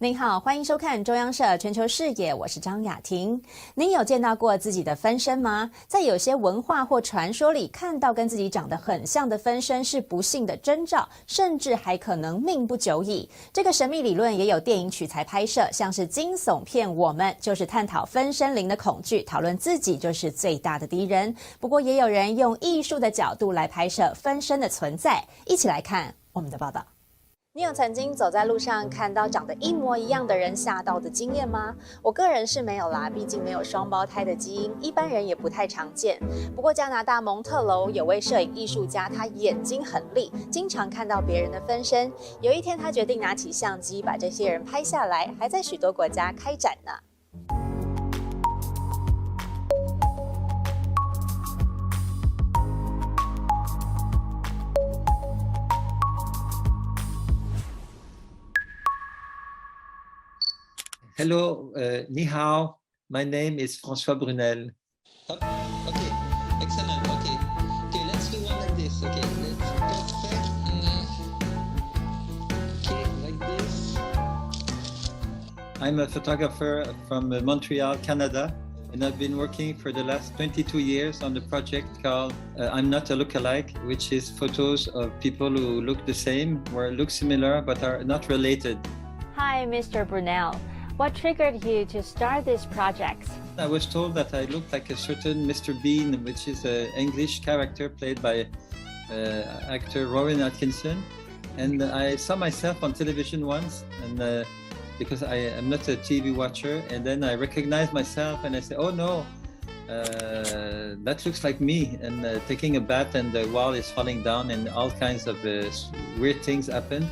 您好，欢迎收看中央社全球视野，我是张雅婷。您有见到过自己的分身吗？在有些文化或传说里，看到跟自己长得很像的分身是不幸的征兆，甚至还可能命不久矣。这个神秘理论也有电影取材拍摄，像是惊悚片《我们》就是探讨分身灵的恐惧，讨论自己就是最大的敌人。不过也有人用艺术的角度来拍摄分身的存在，一起来看我们的报道。你有曾经走在路上看到长得一模一样的人吓到的经验吗？我个人是没有啦，毕竟没有双胞胎的基因，一般人也不太常见。不过加拿大蒙特楼有位摄影艺术家，他眼睛很利，经常看到别人的分身。有一天他决定拿起相机把这些人拍下来，还在许多国家开展呢。Hello, ni hao. My name is François Brunel. Okay, excellent. Okay, let's do one like this. Okay, let's perfect. Okay, like this. I'm a photographer from Montreal, Canada, and I've been working for the last 22 years on the project called I'm Not a Lookalike, which is photos of people who look the same or look similar but are not related. Hi, Mr. Brunel. What triggered you to start this project? I was told that I looked like a certain Mr. Bean, which is an English character played by actor Rowan Atkinson. And I saw myself on television once, and because I am not a TV watcher, and then I recognized myself and I said, oh no, that looks like me. And taking a bath and the wall is falling down and all kinds of weird things happen.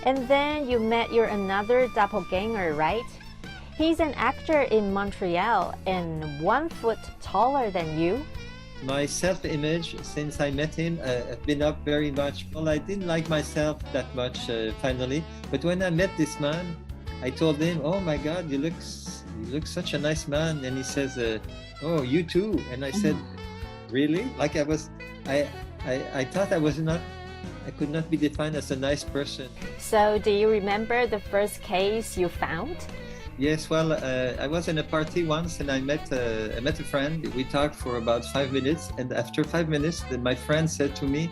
And then you met your another doppelganger, right? He's an actor in Montreal and 1 foot taller than you. My self-image, since I met him, has been up very much. Well, I didn't like myself that much finally, but when I met this man, I told him, "Oh my God, you look such a nice man." And he says, "Oh, you too." And I said, "Really?" Like I thought I could not be defined as a nice person. So do you remember the first case you found? Yes, well, I was in a party once and I met a friend. We talked for about 5 minutes, and after 5 minutes, my friend said to me,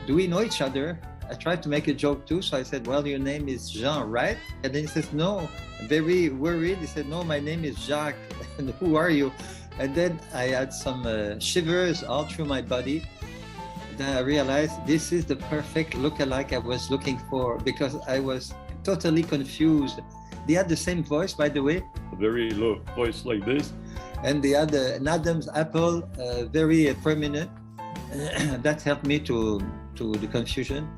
"Do we know each other?" I tried to make a joke too, so I said, "Well, your name is Jean, right?" And then he says, "No." Very worried, he said, "No, my name is Jacques." And who are you? And then I had some shivers all through my body. Then I realized this is the perfect look-alike I was looking for, because I was totally confused. They had the same voice, by the way. A very low voice like this. And they had an Adam's apple, very prominent. That helped me to the confusion.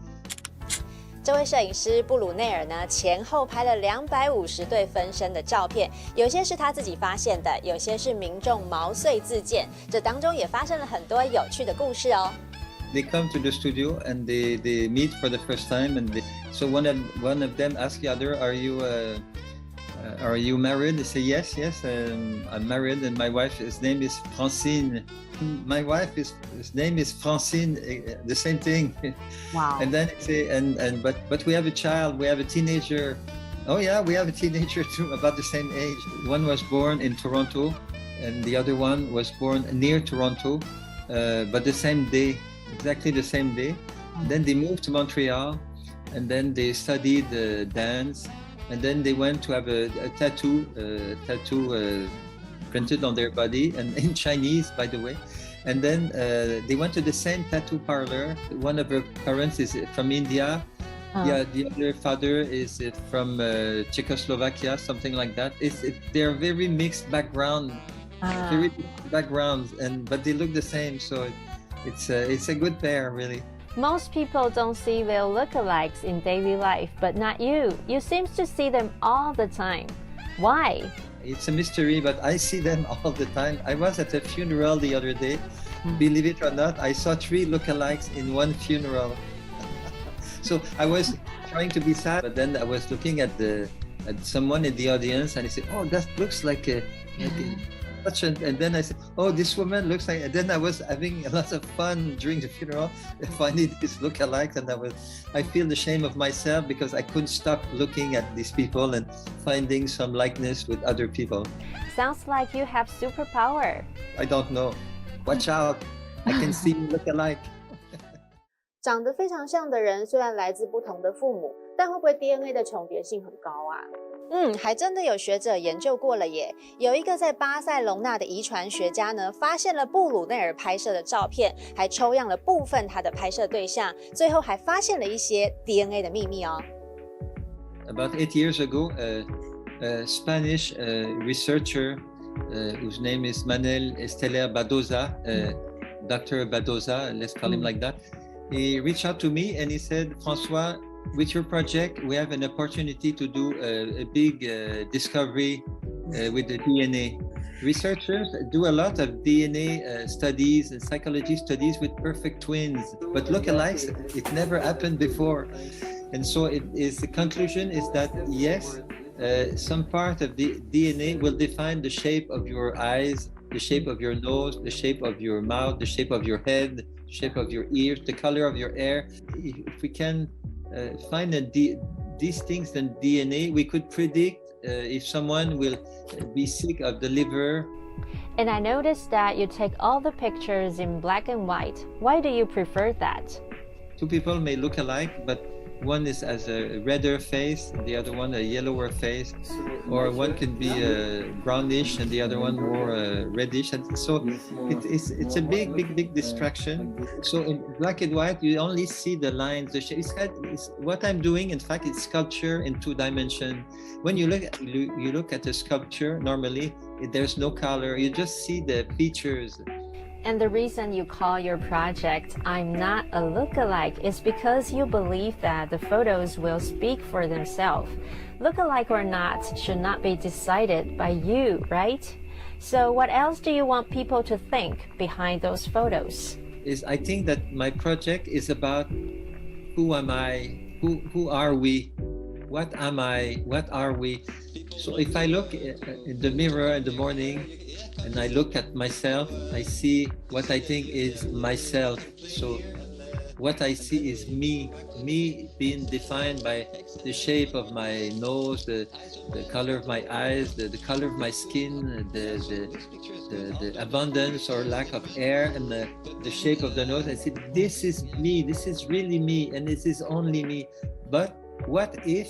这位摄影师布鲁内尔呢，前后拍了250对分身的照片，有些是他自己发现的，有些是民众毛遂自荐，这当中也发生了很多有趣的故事哦。They come to the studio and they meet for the first time, and so one of them asks the other, "Are you married?" They say, "Yes, I'm married, and my wife's name is Francine." My wife's name is Francine, the same thing. Wow. And then they say, but we have a child, we have a teenager. Oh yeah, we have a teenager too, about the same age. One was born in Toronto, and the other one was born near Toronto, but the same day. Exactly the same day. Then they moved to Montreal, and then they studied dance, and then they went to have a tattoo printed on their body, and in Chinese, by the way. And then they went to the same tattoo parlor. One of her parents is from India. Yeah, the other father is from Czechoslovakia, something like that. They're very mixed backgrounds, but they look the same. So it's a good pair, really. Most people don't see their lookalikes in daily life, but not you. You seem to see them all the time. Why? It's a mystery, but I see them all the time. I was at a funeral the other day. Believe it or not, I saw 3 lookalikes in one funeral. So I was trying to be sad, but then I was looking at someone in the audience, and I said, "Oh, that looks like And then I said, oh, this woman looks like, and then I was having a lot of fun during the funeral, finding this look-alike, and I feel ashamed of myself because I couldn't stop looking at these people and finding some likeness with other people. Sounds like you have superpower. I don't know. Watch out. I can see look-alike. 长得非常像的人，虽然来自不同的父母，但会不会 DNA 的重叠性很高啊？还真的有学者研究过了耶。有一个在巴塞隆纳的遗传学家呢，发现了布鲁内尔拍摄的照片，还抽样了部分他的拍摄对象，最后还发现了一些 DNA 的秘密哦。About 8 years ago, a Spanish researcher whose name is Manuel Estela Badoza, Dr. Badoza, let's call him like that. He reached out to me and he said, François, with your project, we have an opportunity to do a big discovery with the DNA. Researchers do a lot of DNA studies and psychology studies with perfect twins, but lookalikes, it never happened before. And so the conclusion is that yes, some part of the DNA will define the shape of your eyes, the shape of your nose, the shape of your mouth, the shape of your head, the shape of your ears, the color of your hair. If we can find these things in DNA, we could predict if someone will be sick of the liver. And I noticed that you take all the pictures in black and white. Why do you prefer that? Two people may look alike, but one has a redder face, the other one a yellower face, or one can be brownish and the other one more reddish. And so it's a big distraction. So in black and white, you only see the lines, the shape. What I'm doing, in fact, it's sculpture in 2 dimensions. When you look at a sculpture, normally there's no color. You just see the features. And the reason you call your project I'm Not a Lookalike is because you believe that the photos will speak for themselves. Lookalike or not should not be decided by you, right? So what else do you want people to think behind those photos? I think that my project is about who am I? Who are we? What am I? What are we? So if I look in the mirror in the morning and I look at myself, I see what I think is myself. So what I see is me being defined by the shape of my nose, the color of my eyes, the color of my skin, the abundance or lack of hair, and the shape of the nose. I say, this is me, this is really me, and this is only me. But what if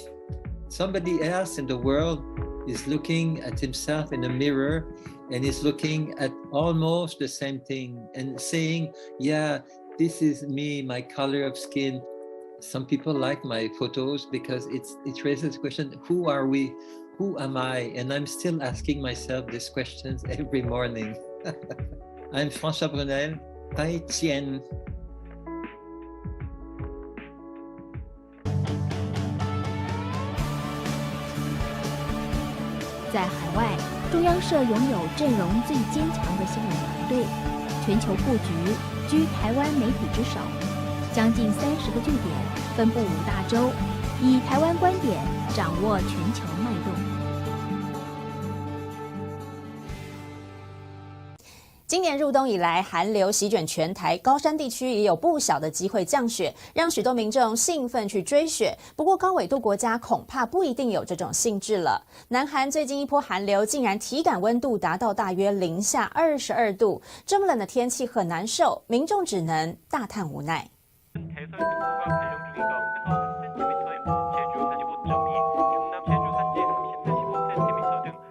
somebody else in the world is looking at himself in a mirror and is looking at almost the same thing and saying, yeah, this is me, my color of skin. Some people like my photos because it raises the question, who are we? Who am I? And I'm still asking myself these questions every morning. I'm François Brunel, Tai Tien. 在海外，中央社拥有阵容最坚强的新闻团队，全球布局居台湾媒体之首，将近30个据点，分布5大洲，以台湾观点掌握全球脉动。今年入冬以来，寒流席卷全台，高山地区也有不小的机会降雪，让许多民众兴奋去追雪。不过，高纬度国家恐怕不一定有这种兴致了。南韩最近一波寒流竟然体感温度达到大约零下22度，这么冷的天气很难受，民众只能大叹无奈。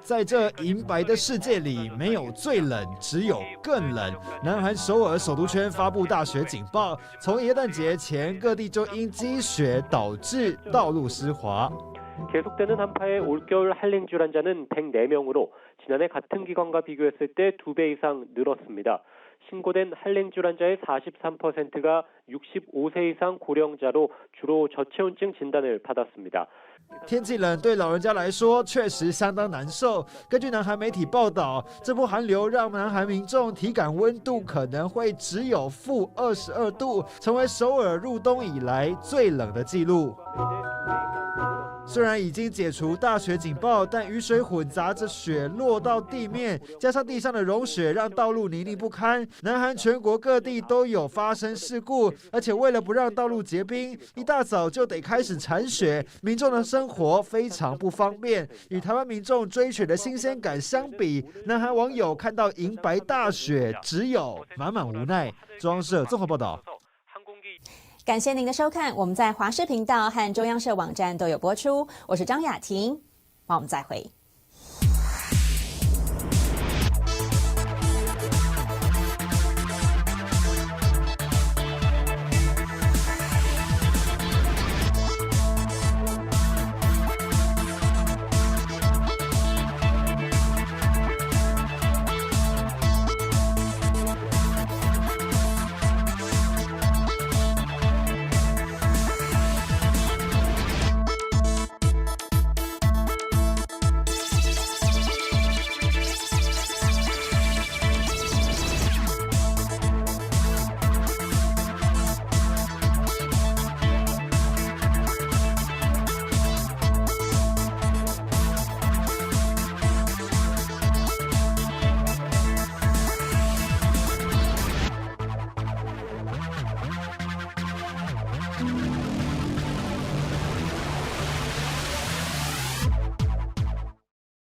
在这银白的世界里，没有最冷，只有更冷。南韩首爾首都圈发布大雪警报，从耶诞节前，各地就因积雪导致道路湿滑。 계속되는 한파에 올겨울 한랭 질환자는 104명으로 지난해 같은 기간과 비교했을 때 2배 이상 늘었습니다. 신고된 한랭 질환자의 43%가 65세 이상 고령자로 주로 저체온증 진단을 받았습니다. 天气冷对老人家来说确实相当难受。根据南韩媒体报道，这波寒流让南韩民众体感温度可能会只有-22度，成为首尔入冬以来最冷的纪录。虽然已经解除大雪警报，但雨水混杂着雪落到地面，加上地上的融雪，让道路泥泞不堪。南韩全国各地都有发生事故，而且为了不让道路结冰，一大早就得开始铲雪，民众的生活非常不方便。与台湾民众追雪的新鲜感相比，南韩网友看到银白大雪，只有满满无奈。中央社综合报道。感谢您的收看，我们在华视频道和中央社网站都有播出。我是张雅婷，我们再会。